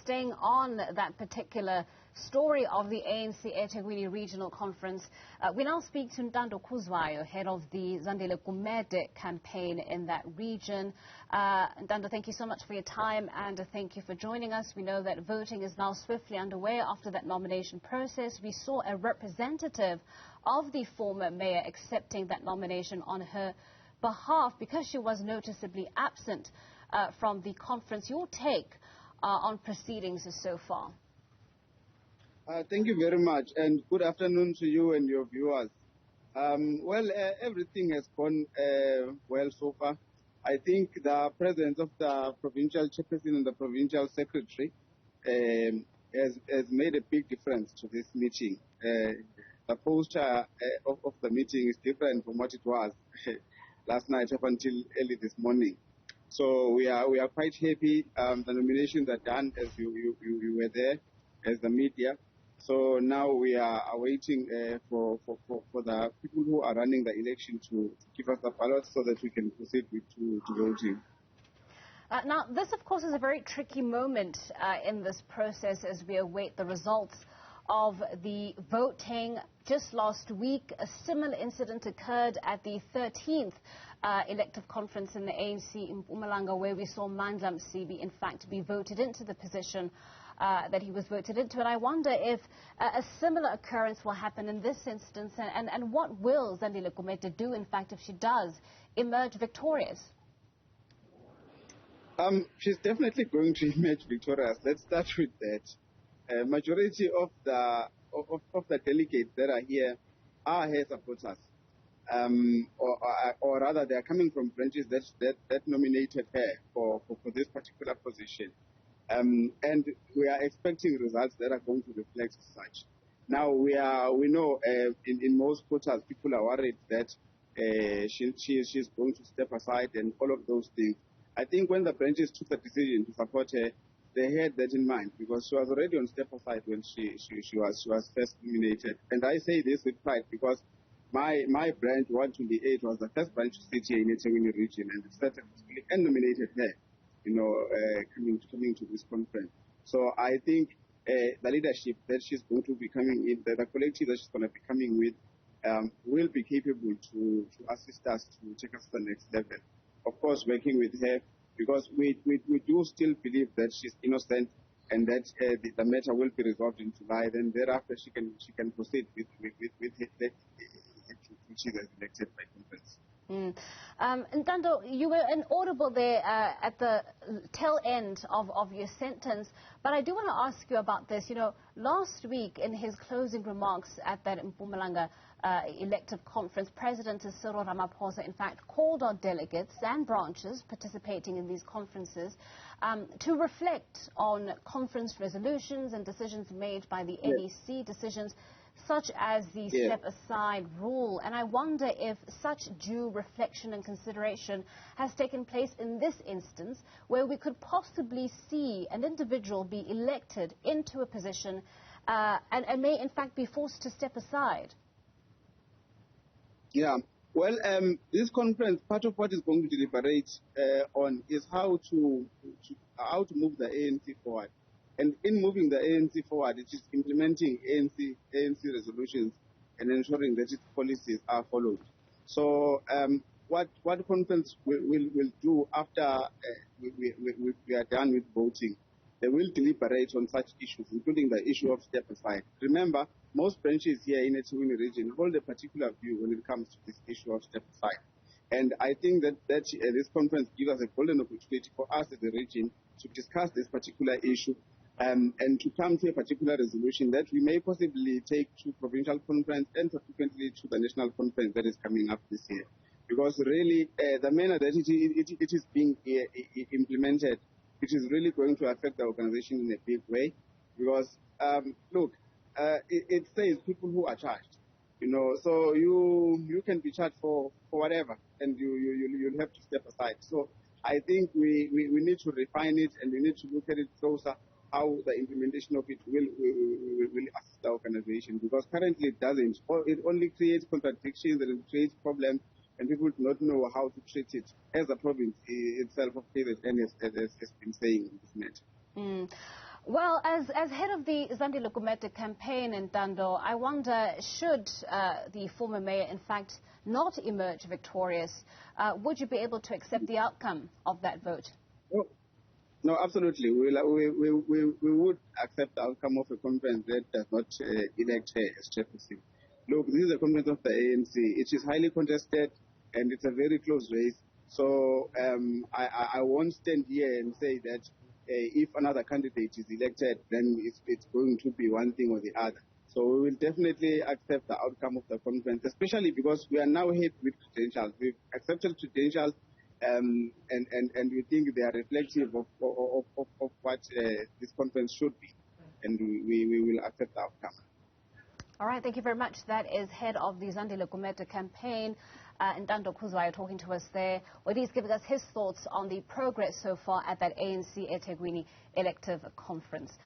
staying on that particular story of the ANC eThekwini Regional Conference, we now speak to Ntando Khuzwayo, head of the Zandile Gumede campaign in that region. Ntando, thank you so much for your time and thank you for joining us. We know that voting is now swiftly underway after that nomination process. We saw a representative of the former mayor accepting that nomination on her behalf because she was noticeably absent from the conference. Your take on proceedings so far? Thank you very much, and good afternoon to you and your viewers. Everything has gone well so far. I think the presence of the provincial chairperson and the provincial secretary has made a big difference to this meeting. The poster of the meeting is different from what it was last night up until early this morning. So we are quite happy. The nominations are done, as you were there, as the media. So now we are awaiting for the people who are running the election to give us the ballot so that we can proceed to voting. Now, this, of course, is a very tricky moment in this process as we await the results of the voting. Just last week, a similar incident occurred at the 13th elective conference in the ANC in Mpumalanga, where we saw Mandla Msibi, in fact, be voted into the position that he was voted into. And I wonder if a similar occurrence will happen in this instance, and what will Zandile Gumede do, in fact, if she does emerge victorious? She's definitely going to emerge victorious. Let's start with that. Majority of the delegates that are here are her supporters, or rather, they are coming from branches that nominated her for this particular position. And we are expecting results that are going to reflect such. Now we know in most quarters people are worried that she's going to step aside and all of those things. I think when the branches took the decision to support her, they had that in mind because she was already on step aside when she was first nominated. And I say this with pride because my branch 128 was the first branch to sit here in the eThekwini region, and it started and nominated her, coming to this conference. So I think the leadership that she's going to be coming in, the collective that she's going to be coming with, will be capable to assist us to take us to the next level. Of course, working with her, because we do still believe that she's innocent and that the matter will be resolved in July. Then thereafter she can proceed with her she was elected by conference. Ntando, you were inaudible there at the tail end of your sentence, but I do want to ask you about this. You know, last week in his closing remarks at that Mpumalanga elective conference, President Cyril Ramaphosa, in fact, called on delegates and branches participating in these conferences to reflect on conference resolutions and decisions made by the NEC, decisions such as the step-aside rule. And I wonder if such due reflection and consideration has taken place in this instance, where we could possibly see an individual be elected into a position and may, in fact, be forced to step aside. Yeah. Well, this conference, part of what is going to deliberate on is how to move the ANC forward. And in moving the ANC forward, it is implementing ANC resolutions and ensuring that its policies are followed. So what conference will do after we are done with voting, they will deliberate on such issues, including the issue of step aside. Remember, most branches here in the eThekwini region hold a particular view when it comes to this issue of step aside. And I think that this conference gives us a golden opportunity for us as a region to discuss this particular issue and to come to a particular resolution that we may possibly take to provincial conference and subsequently to the national conference that is coming up this year. Because really, the manner that it is being implemented, it is really going to affect the organization in a big way. Because, look, it says people who are charged, so you can be charged for whatever, and you'll have to step aside. So I think we need to refine it, and we need to look at it closer, how the implementation of it will assist the organization, because currently it doesn't. It only creates contradictions and it creates problems, and people do not know how to treat it, as the province itself of KZN has been saying in this matter. Well, as head of the Zandile Gumede campaign in Ntando, I wonder, should the former mayor, in fact, not emerge victorious, would you be able to accept the outcome of that vote? No, absolutely. We would accept the outcome of a conference that does not elect her as chairperson. Look, this is a conference of the ANC. It is highly contested, and it's a very close race. So I won't stand here and say that if another candidate is elected, then it's going to be one thing or the other. So we will definitely accept the outcome of the conference, especially because we are now hit with credentials. We've accepted credentials, and we think they are reflective of what this conference should be, and we will accept the outcome. All right, thank you very much. That is head of the Zandile Gumede campaign, Ntando Khuzwayo, talking to us there, where he's giving us his thoughts on the progress so far at that ANC eThekwini elective conference.